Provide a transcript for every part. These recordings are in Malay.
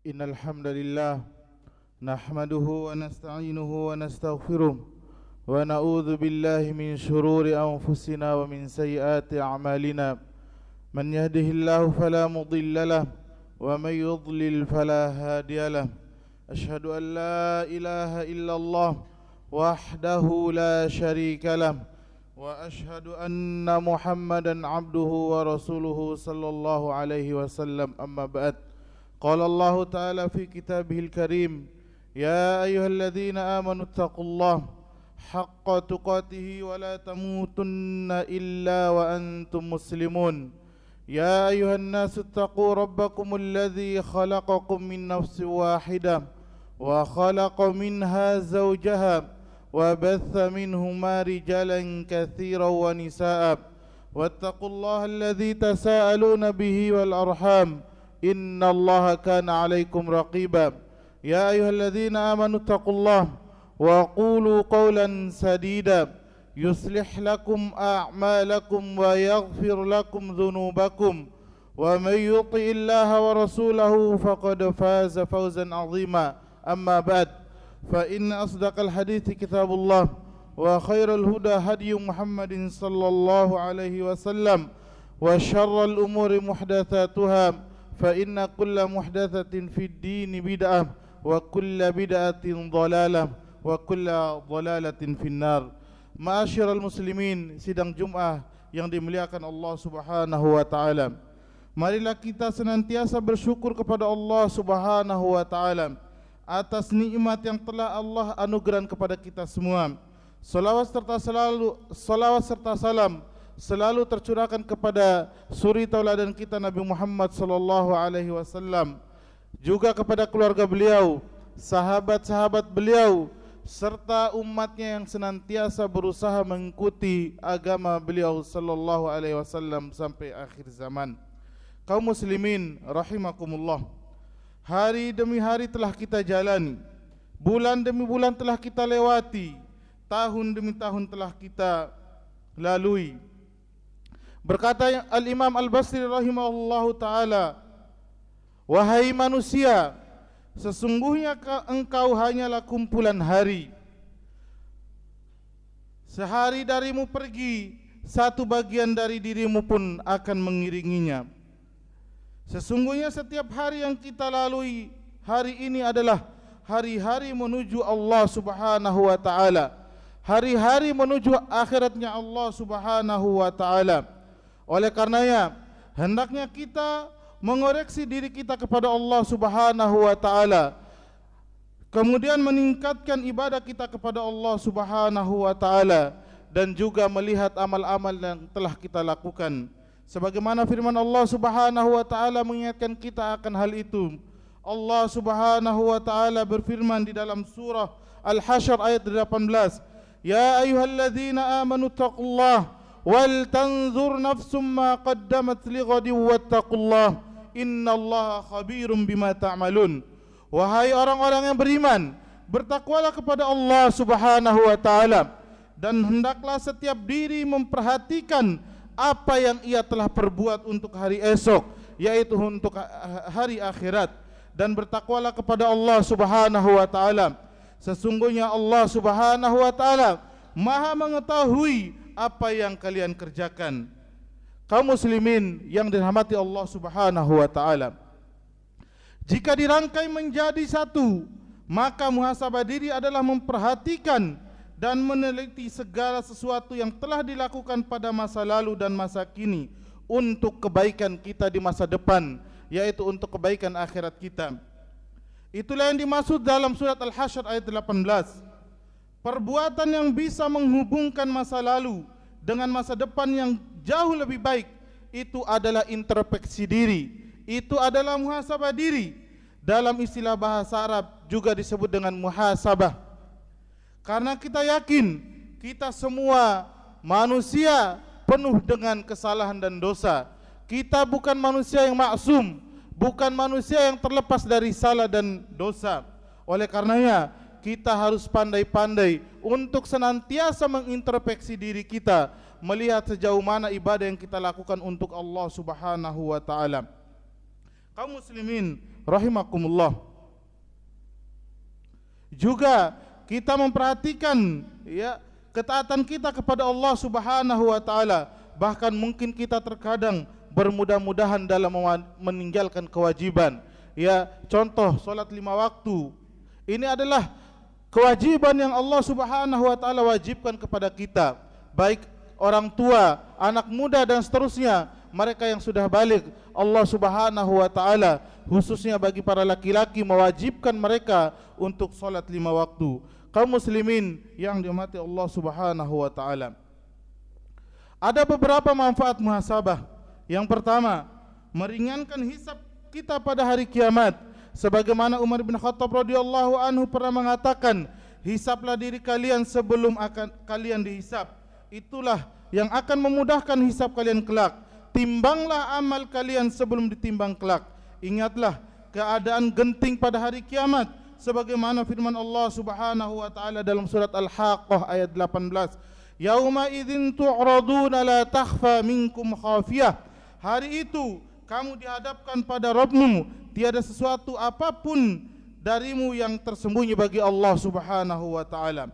Innal hamdalillah nahmaduhu wa nasta'inuhu wa nastaghfiruh wa na'udzu billahi min shururi anfusina wa min sayyiati a'malina. Man yahdihillahu fala mudilla lahu wa man yudlil fala hadiya lahu. Ashhadu an la ilaha illallah wahdahu la syarika lahu wa ashhadu anna Muhammadan abduhu wa rasuluhu sallallahu alaihi wasallam. Amma ba'd. Qala Allah Ta'ala fi kitabihil karim, ya ayyuhalladzina amanu taqullaha haqqa tuqatih wa la tamutunna illa wa antum muslimun. Ya ayyuhan nasu taqu rabbakumul ladzi khalaqakum min nafsin wahidah wa khalaqa minha zawjaha wa batha minhuma rijalan katsiran wa nisaa. Wattaqullaha alladzi tasaaluna bihi wal arham, innallaha kana 'alaikum raqiba. Ya ayyuhalladzina amanu taqullaha wa qulu qawlan sadida yuslih lakum a'malakum wa yaghfir lakum dhunubakum wa may yuti'illaha wa rasulahu faqad faza fawzan 'azima. Amma ba'd, fa inna asdaqal hadithi kitabullah wa khairal huda hadyu Muhammadin sallallahu alaihi wasallam wa syarral umuri muhdatsatuha fa inna kulla muhdatsatin fid dini bid'ah wa kulla bid'atin dhalalah wa kulla dhalalatin finnar. Ma'asyiral muslimin, sidang Jumat yang dimuliakan Allah Subhanahu wa taala. Marilah kita senantiasa bersyukur kepada Allah Subhanahu wa taala atas nikmat yang telah Allah anugerahkan kepada kita semua. Salawat serta salam selalu tercurahkan kepada suri tauladan kita Nabi Muhammad sallallahu alaihi wasallam, juga kepada keluarga beliau, sahabat-sahabat beliau, serta umatnya yang senantiasa berusaha mengikuti agama beliau sallallahu alaihi wasallam sampai akhir zaman. Kaum muslimin rahimakumullah, hari demi hari telah kita jalani, bulan demi bulan telah kita lewati, tahun demi tahun telah kita lalui. Berkata Al-Imam Al-Basri rahimahullahu ta'ala, wahai manusia, sesungguhnya engkau hanyalah kumpulan hari. Sehari darimu pergi, satu bagian dari dirimu pun akan mengiringinya. Sesungguhnya setiap hari yang kita lalui, hari ini adalah hari-hari menuju Allah Subhanahu wa ta'ala, hari-hari menuju akhiratnya Allah Subhanahu wa ta'ala. Oleh karenanya, hendaknya kita mengoreksi diri kita kepada Allah Subhanahu wa ta'ala, kemudian meningkatkan ibadah kita kepada Allah Subhanahu wa ta'ala, dan juga melihat amal-amal yang telah kita lakukan. Sebagaimana firman Allah Subhanahu wa ta'ala mengingatkan kita akan hal itu. Allah Subhanahu wa ta'ala berfirman di dalam surah Al-Hasyr ayat 18, ya ayyuhalladzina amanu taqullaha wal tanzur nafsum ma qaddamat lighadin wattaqullah innallaha khabirum bima ta'malun. Wahai orang-orang yang beriman, bertakwalah kepada Allah Subhanahu wa ta'ala, dan hendaklah setiap diri memperhatikan apa yang ia telah perbuat untuk hari esok, yaitu untuk hari akhirat, dan bertakwalah kepada Allah Subhanahu wa ta'ala. Sesungguhnya Allah Subhanahu wa ta'ala Maha mengetahui apa yang kalian kerjakan. Kaum muslimin yang dirahmati Allah Subhanahu wa ta'ala, jika dirangkai menjadi satu, maka muhasabah diri adalah memperhatikan dan meneliti segala sesuatu yang telah dilakukan pada masa lalu dan masa kini untuk kebaikan kita di masa depan, yaitu untuk kebaikan akhirat kita. Itulah yang dimaksud dalam surat Al-Hasyr ayat 18. Perbuatan yang bisa menghubungkan masa lalu dengan masa depan yang jauh lebih baik, itu adalah introspeksi diri, itu adalah muhasabah diri. Dalam istilah bahasa Arab juga disebut dengan muhasabah. Karena kita yakin kita semua manusia penuh dengan kesalahan dan dosa. Kita bukan manusia yang maksum, bukan manusia yang terlepas dari salah dan dosa. Oleh karenanya kita harus pandai-pandai untuk senantiasa mengintrospeksi diri kita, melihat sejauh mana ibadah yang kita lakukan untuk Allah Subhanahu wa ta'ala. Kaum muslimin rahimakumullah, juga kita memperhatikan ya ketaatan kita kepada Allah Subhanahu wa taala. Bahkan mungkin kita terkadang bermudah-mudahan dalam meninggalkan kewajiban. Ya, contoh salat 5 waktu. Ini adalah kewajiban yang Allah Subhanahu wa taala wajibkan kepada kita, baik orang tua, anak muda dan seterusnya, mereka yang sudah balik. Allah Subhanahu wa taala khususnya bagi para laki-laki mewajibkan mereka untuk salat 5 waktu. Kaum muslimin yang dirahmati Allah Subhanahu wa taala, ada beberapa manfaat muhasabah. Yang pertama, meringankan hisab kita pada hari kiamat. Sebagaimana Umar bin Khattab radhiyallahu anhu pernah mengatakan, hisablah diri kalian sebelum akan kalian dihisab. Itulah yang akan memudahkan hisab kalian kelak. Timbanglah amal kalian sebelum ditimbang kelak. Ingatlah keadaan genting pada hari kiamat, sebagaimana firman Allah Subhanahu wa taala dalam surat Al-Haqqah ayat 18. Yauma idzin tu'raduna la takhfa minkum khafiyah. Hari itu kamu dihadapkan pada Rabbmu, tiada sesuatu apapun darimu yang tersembunyi bagi Allah Subhanahu wa taala.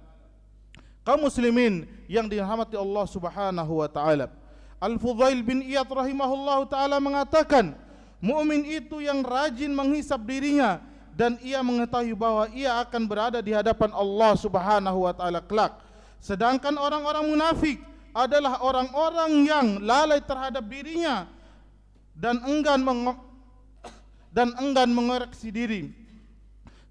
Kaum muslimin yang dirahmati Allah Subhanahu wa taala, Al-Fudail bin Iyad rahimahullahu taala mengatakan, mukmin itu yang rajin menghisab dirinya dan ia mengetahui bahwa ia akan berada di hadapan Allah Subhanahu wa taala kelak. Sedangkan orang-orang munafik adalah orang-orang yang lalai terhadap dirinya dan enggan mengoreksi diri.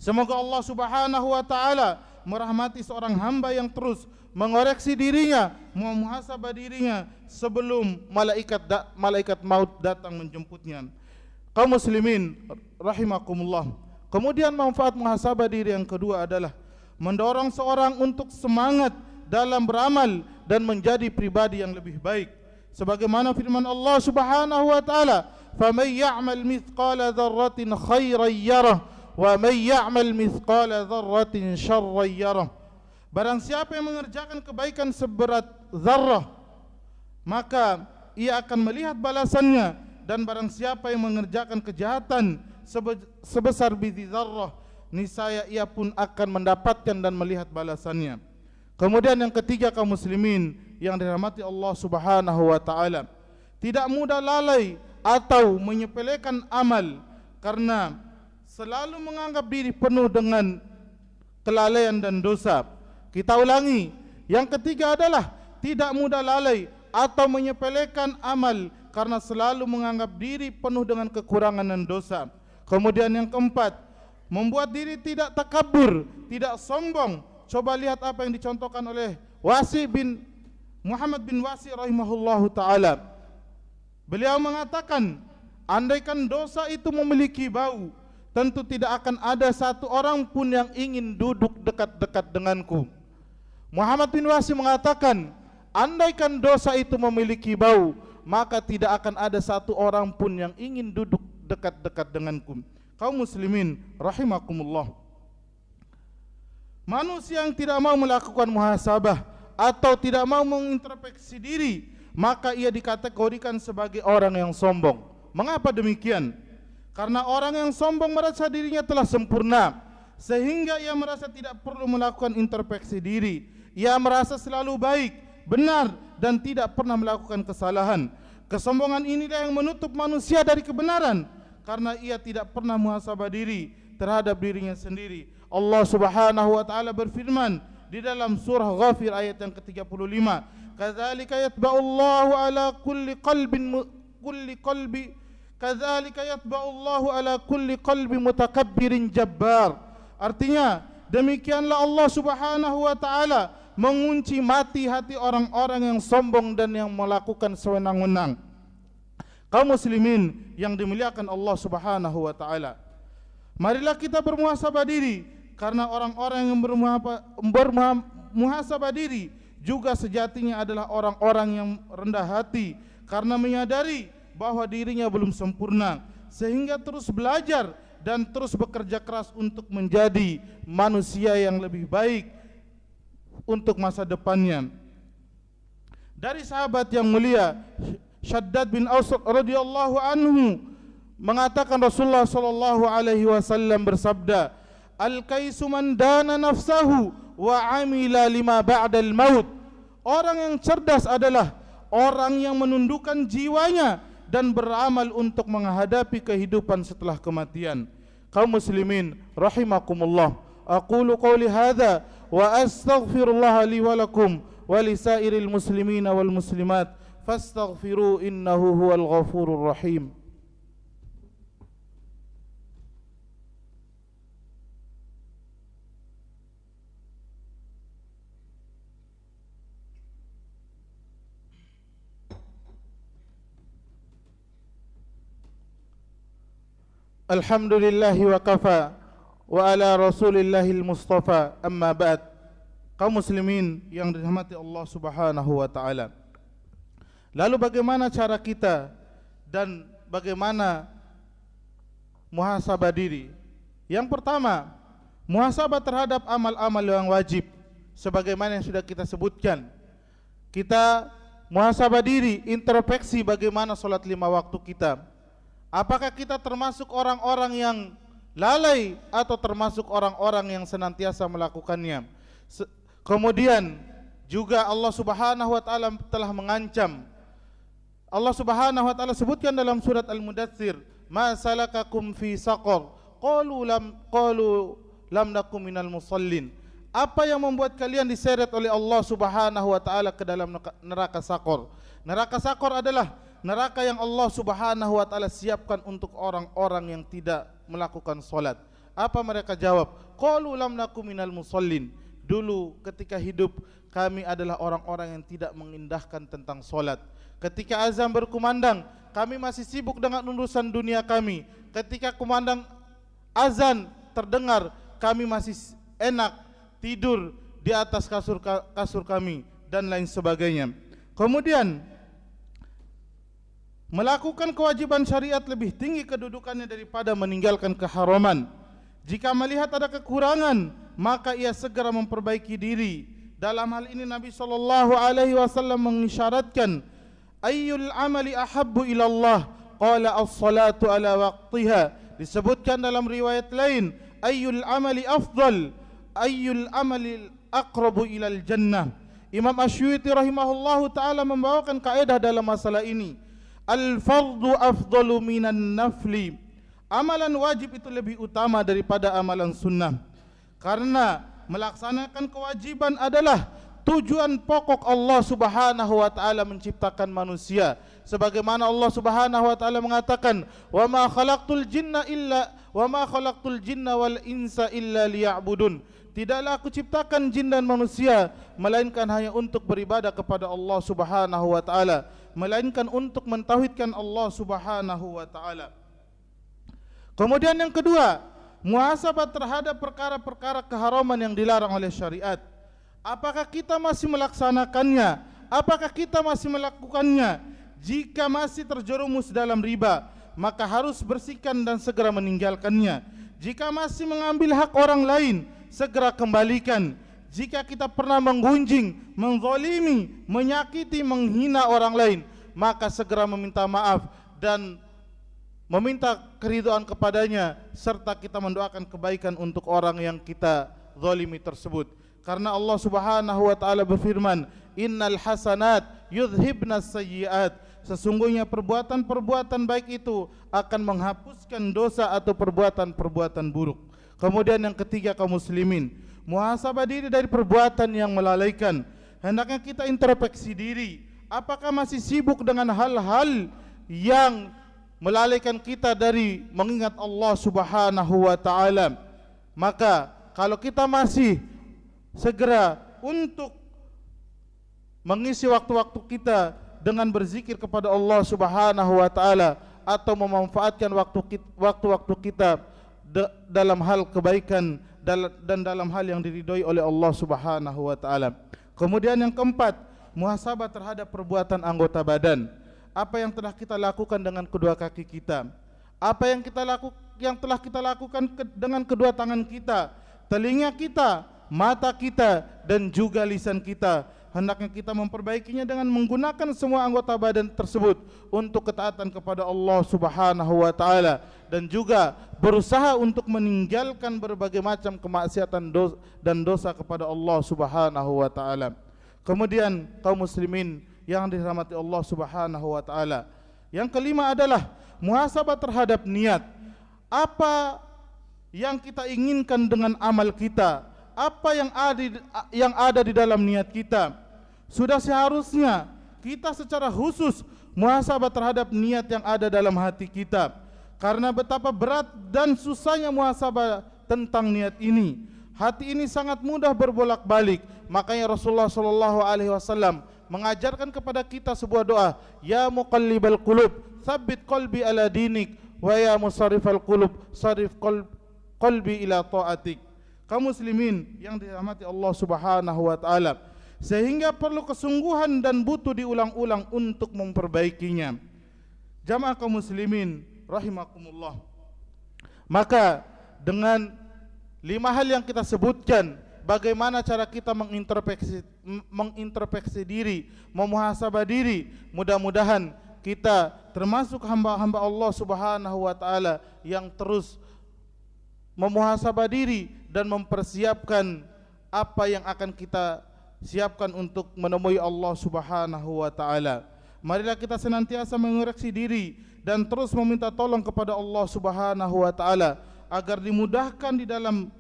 Semoga Allah Subhanahu wa taala merahmati seorang hamba yang terus mengoreksi dirinya, memuhasabah dirinya sebelum malaikat maut datang menjemputnya. Kaum muslimin rahimakumullah. Kemudian manfaat muhasabah diri yang kedua adalah mendorong seorang untuk semangat dalam beramal dan menjadi pribadi yang lebih baik. Sebagaimana firman Allah Subhanahu wa taala, "Faman ya'mal mithqala dzarratin khairan yarah wa man ya'mal mithqala dzarratin syarran yarah." Barang siapa yang mengerjakan kebaikan seberat zarrah, maka ia akan melihat balasannya, dan barang siapa yang mengerjakan kejahatan sebesar biji zarrah, niscaya ia pun akan mendapatkan dan melihat balasannya. Kemudian yang ketiga, kaum muslimin yang dirahmati Allah Subhanahu wa taala, tidak mudah lalai atau menyepelekan amal karena selalu menganggap diri penuh dengan kelalaian dan dosa. Kita ulangi, yang ketiga adalah tidak mudah lalai atau menyepelekan amal karena selalu menganggap diri penuh dengan kekurangan dan dosa. Kemudian yang keempat, membuat diri tidak takabur, tidak sombong. Coba lihat apa yang dicontohkan oleh Muhammad bin Wasi rahimahullahu taala. Beliau mengatakan, andaikan dosa itu memiliki bau, tentu tidak akan ada satu orang pun yang ingin duduk dekat-dekat denganku. Muhammad bin Wasi mengatakan, andaikan dosa itu memiliki bau, maka tidak akan ada satu orang pun yang ingin duduk dekat-dekat denganku. Kaum muslimin rahimakumullah, manusia yang tidak mau melakukan muhasabah atau tidak mau mengintrospeksi diri, maka ia dikategorikan sebagai orang yang sombong. Mengapa demikian? Karena orang yang sombong merasa dirinya telah sempurna, sehingga ia merasa tidak perlu melakukan introspeksi diri. Ia merasa selalu baik, benar, dan tidak pernah melakukan kesalahan. Kesombongan inilah yang menutup manusia dari kebenaran, karena ia tidak pernah muhasabah diri terhadap dirinya sendiri. Allah Subhanahu wa taala berfirman di dalam surah Ghafir ayat yang ke-35, "Kadzalika yatba'ullahu ala kulli qalbi mutakabbirin jabbar." Artinya, demikianlah Allah Subhanahu wa taala mengunci mati hati orang-orang yang sombong dan yang melakukan sewenang-wenang. Kaum muslimin yang dimuliakan Allah Subhanahu wa taala, marilah kita bermuhasabah diri, karena orang-orang yang bermuhasabah diri juga sejatinya adalah orang-orang yang rendah hati karena menyadari bahwa dirinya belum sempurna, sehingga terus belajar dan terus bekerja keras untuk menjadi manusia yang lebih baik untuk masa depannya. Dari sahabat yang mulia Shaddad bin Aus radhiyallahu anhu mengatakan Rasulullah sallallahu alaihi wasallam bersabda, "Al-kaisu man dana nafsahu wa amila lima ba'dal maut." Orang yang cerdas adalah orang yang menundukkan jiwanya dan beramal untuk menghadapi kehidupan setelah kematian. Kaum muslimin rahimakumullah, aqulu qouli hadza wa astaghfirullah li wa lakum wa lisairil muslimina wal muslimat fastaghfiru innahu huwal ghafurur rahim. Alhamdulillahi wa kafa wa ala rasulillahil mustafa, amma ba'd. Kaum muslimin yang dirahmati Allah subhanahu wa ta'ala, lalu bagaimana cara kita dan bagaimana muhasabah diri? Yang pertama, muhasabah terhadap amal-amal yang wajib, sebagaimana yang sudah kita sebutkan. Kita muhasabah diri, introspeksi bagaimana salat 5 waktu kita. Apakah kita termasuk orang-orang yang lalai atau termasuk orang-orang yang senantiasa melakukannya? Kemudian juga Allah Subhanahu wa taala telah mengancam. Allah Subhanahu wa taala sebutkan dalam surat Al-Mudatsir, "Ma salakakum fi saqar?" Qalu lam nakum minal musallin. Apa yang membuat kalian diseret oleh Allah Subhanahu wa taala ke dalam neraka Saqar? Neraka Saqar adalah neraka yang Allah Subhanahu wa taala siapkan untuk orang-orang yang tidak melakukan salat. Apa mereka jawab? Qalu lam nakum minal musallin. Dulu ketika hidup kami adalah orang-orang yang tidak mengindahkan tentang salat. Ketika azan berkumandang, kami masih sibuk dengan urusan dunia kami. Ketika kumandang azan terdengar, kami masih enak tidur di atas kasur kami dan lain sebagainya. Kemudian melakukan kewajiban syariat lebih tinggi kedudukannya daripada meninggalkan keharaman. Jika melihat ada kekurangan, maka ia segera memperbaiki diri. Dalam hal ini Nabi SAW mengisyaratkan, ayyul amali ahabbu ilallah, qala as-salatu ala waqtiha. Disebutkan dalam riwayat lain, ayyul amali afdal, ayyul amali aqrabu ilal jannah. Imam Asyuti rahimahullahu ta'ala membawakan kaedah dalam masalah ini. Al-fardu afdalu minan nafli. Amalan wajib itu lebih utama daripada amalan sunnah. Karena melaksanakan kewajiban adalah tujuan pokok Allah Subhanahu wa taala menciptakan manusia. Sebagaimana Allah Subhanahu wa taala mengatakan, "Wa ma khalaqtul jinna wal insa illa liya'budun." Tidaklah aku ciptakan jin dan manusia melainkan hanya untuk beribadah kepada Allah Subhanahu wa taala, melainkan untuk mentauhidkan Allah Subhanahu wa taala. Kemudian yang kedua, muhasabah terhadap perkara-perkara keharaman yang dilarang oleh syariat. Apakah kita masih melaksanakannya? Apakah kita masih melakukannya? Jika masih terjerumus dalam riba, maka harus bersihkan dan segera meninggalkannya. Jika masih mengambil hak orang lain, segera kembalikan. Jika kita pernah menggunjing, menzalimi, menyakiti, menghina orang lain, maka segera meminta maaf dan meminta keridhaan kepadanya, serta kita mendoakan kebaikan untuk orang yang kita zalimi tersebut. Karena Allah Subhanahu wa taala berfirman, "Innal hasanat yudhibnas sayyi'at." Sesungguhnya perbuatan-perbuatan baik itu akan menghapuskan dosa atau perbuatan-perbuatan buruk. Kemudian yang ketiga, kaum muslimin, muhasabah diri dari perbuatan yang melalaikan. Hendaknya kita introspeksi diri. Apakah masih sibuk dengan hal-hal yang melalaikan kita dari mengingat Allah Subhanahu wa taala? Maka kalau kita masih segera untuk mengisi waktu-waktu kita dengan berzikir kepada Allah Subhanahu wa taala atau memanfaatkan waktu-waktu kita dalam hal kebaikan dan dalam hal yang diridhoi oleh Allah Subhanahu wa taala. Kemudian yang keempat, muhasabah terhadap perbuatan anggota badan. Apa yang telah kita lakukan dengan kedua kaki kita? Apa yang telah kita lakukan dengan kedua tangan kita, telinga kita, mata kita dan juga lisan kita? hendaknya kita memperbaikinya dengan menggunakan semua anggota badan tersebut untuk ketaatan kepada Allah Subhanahu wa taala, dan juga berusaha untuk meninggalkan berbagai macam kemaksiatan dan dosa kepada Allah Subhanahu wa taala. Kemudian kaum muslimin yang dirahmati Allah Subhanahu wa taala, yang kelima adalah muhasabah terhadap niat. Apa yang kita inginkan dengan amal kita? Apa yang ada di dalam niat kita? Sudah seharusnya kita secara khusus muhasabah terhadap niat yang ada dalam hati kita. Karena betapa berat dan susahnya muhasabah tentang niat ini. Hati ini sangat mudah berbolak-balik. Makanya Rasulullah SAW mengajarkan kepada kita sebuah doa, ya muqallibal qulub, tsabbit qalbi ala dinik, wa ya musarrifal qulub, sarif qalbi ila ta'atik. Kaum muslimin yang dirahmati Allah Subhanahu wa taala, sehingga perlu kesungguhan dan butuh diulang-ulang untuk memperbaikinya. Jamaah kaum muslimin rahimakumullah. Maka dengan 5 hal yang kita sebutkan, bagaimana cara kita mengintrospeksi diri, memuhasabah diri, mudah-mudahan kita termasuk hamba-hamba Allah Subhanahu wa taala yang terus memuhasabah diri dan mempersiapkan apa yang akan kita siapkan untuk menemui Allah Subhanahu wa taala. Marilah kita senantiasa mengoreksi diri dan terus meminta tolong kepada Allah Subhanahu wa taala agar dimudahkan di dalam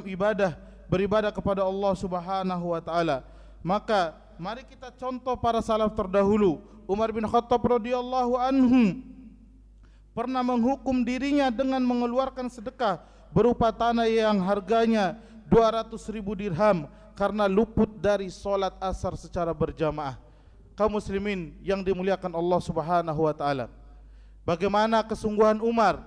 ibadah, beribadah kepada Allah Subhanahu wa taala. Maka mari kita contoh para salaf terdahulu. Umar bin Khattab radhiyallahu anhu pernah menghukum dirinya dengan mengeluarkan sedekah berupa tanah yang harganya 200.000 dirham karena luput dari solat asar secara berjamaah. Kaum muslimin yang dimuliakan Allah Subhanahu wa taala, bagaimana kesungguhan Umar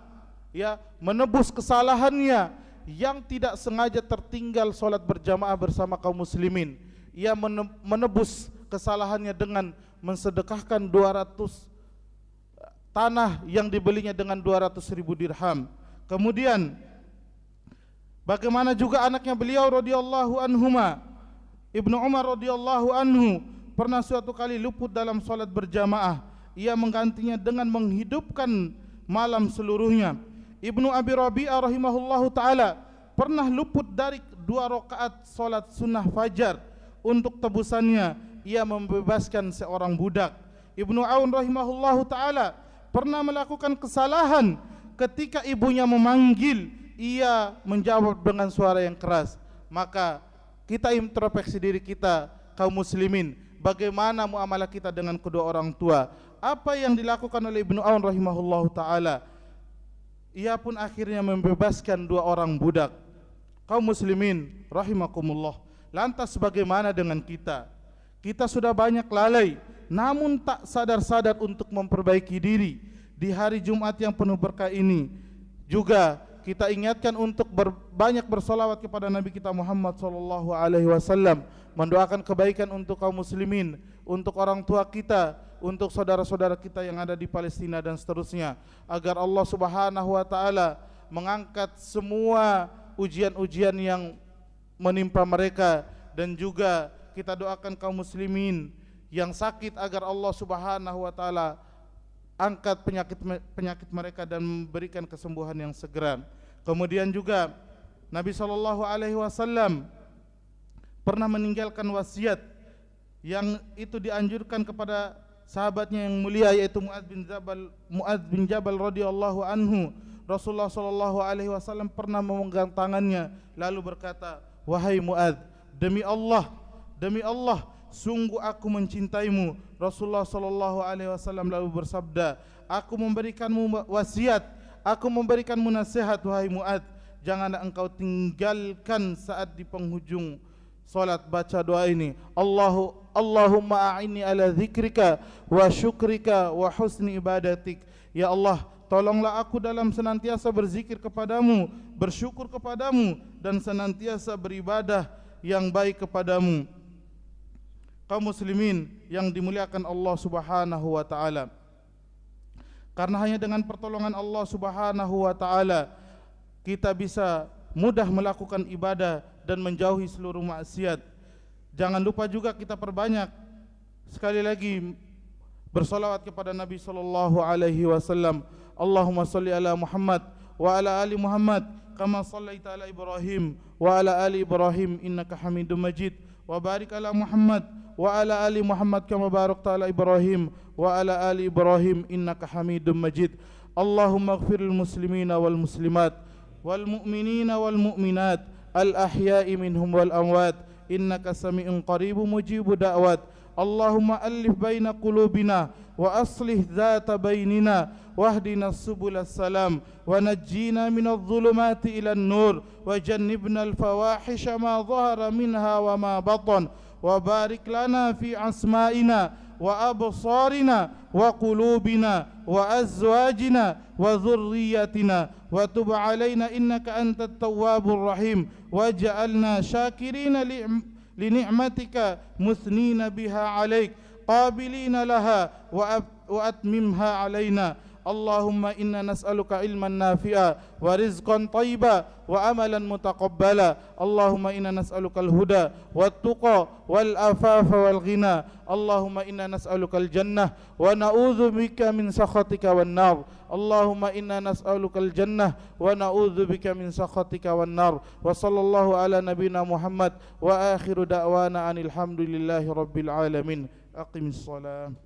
menebus kesalahannya yang tidak sengaja tertinggal solat berjamaah bersama kaum muslimin. Ia menebus kesalahannya dengan mensedekahkan 200 tanah yang dibelinya dengan 200.000 dirham. Kemudian bagaimana juga anaknya beliau radhiyallahu anhuma, Ibnu Umar radhiyallahu anhu, pernah suatu kali luput dalam salat berjamaah. Ia menggantinya dengan menghidupkan malam seluruhnya. Ibnu Abi Rabi'ah rahimahullahu taala pernah luput dari 2 rakaat salat sunnah fajar. Untuk tebusannya ia membebaskan seorang budak. Ibnu Aun rahimahullahu taala pernah melakukan kesalahan ketika ibunya memanggil, ia menjawab dengan suara yang keras. Maka kita introspeksi diri kita kaum muslimin, bagaimana muamalah kita dengan kedua orang tua. Apa yang dilakukan oleh Ibnu Aun rahimahullahu taala, ia pun akhirnya membebaskan 2 orang budak. Kaum muslimin rahimakumullah. Lantas bagaimana dengan kita? Kita sudah banyak lalai, namun tak sadar-sadar untuk memperbaiki diri. Di hari Jumat yang penuh berkah ini juga kita ingatkan untuk banyak bersolawat kepada Nabi kita Muhammad SAW, mendoakan kebaikan untuk kaum muslimin, untuk orang tua kita, untuk saudara-saudara kita yang ada di Palestina dan seterusnya, agar Allah Subhanahu wa taala mengangkat semua ujian-ujian yang menimpa mereka, dan juga kita doakan kaum muslimin yang sakit agar Allah Subhanahu wa taala angkat penyakit mereka dan memberikan kesembuhan yang segera. Kemudian juga Nabi SAW pernah meninggalkan wasiat yang itu dianjurkan kepada sahabatnya yang mulia, yaitu Mu'adz bin Jabal radhiyallahu anhu. Rasulullah SAW pernah memegang tangannya lalu berkata, wahai Mu'adz, demi Allah, sungguh aku mencintaimu. Rasulullah SAW lalu bersabda, aku memberikanmu wasiat, aku memberikanmu nasihat, wahai Mu'adz, janganlah engkau tinggalkan saat di penghujung salat baca doa ini, Allahumma a'inni ala dzikrika wa syukrika wa husni ibadatik. Ya Allah, tolonglah aku dalam senantiasa berzikir kepadamu, bersyukur kepadamu, dan senantiasa beribadah yang baik kepadamu. Kaum muslimin yang dimuliakan Allah Subhanahu wa taala, karena hanya dengan pertolongan Allah Subhanahu wa taala kita bisa mudah melakukan ibadah dan menjauhi seluruh maksiat. Jangan lupa juga kita perbanyak sekali lagi bersalawat kepada Nabi sallallahu alaihi wasallam. Allahumma salli ala Muhammad wa ala ali Muhammad kama sallaita ala Ibrahim wa ala ali Ibrahim innaka Hamidum Majid. Wa barik ala Muhammad wa ala ali Muhammad kama barakta ala Ibrahim wa ala ali Ibrahim innaka Hamidum Majid. Allahumma ighfir lil muslimina wal muslimat wal mu'minina wal mu'minat al ahya'i minhum wal amwat innaka sami'un qaribun mujibud da'wat. Allahumma alif baina qulubina wa aslih dhata bainina wahdina subulas salam wa najjina minadh dhulumati ilan nur wa jannibna al fawahisha ma dhahara minha wa ma batan wa barik lana fi asma'ina wa absarina wa qulubina wa azwajina wa dhurriyyatina wa tub alaina innaka antat tawwabur rahim waj'alna syakirina li ni'matika musnina biha alaik qabilina laha wa atmimha alaina. Allahumma inna nas'aluka ilman nafi'a wa rizqan tayyiba wa amalan mutaqabbala. Allahumma inna nas'aluka al-huda wat-tuqa wal-afafa wal-ghina. Allahumma inna nas'aluka al-jannah wa na'udzu bika min sakhatika wan-nar. Allahumma inna nas'aluka al-jannah wa na'udzu bika min sakhatika wan-nar. Wa sallallahu ala nabiyyina Muhammad wa akhiru da'wana anil hamdulillahi rabbil alamin. Aqimis shalah.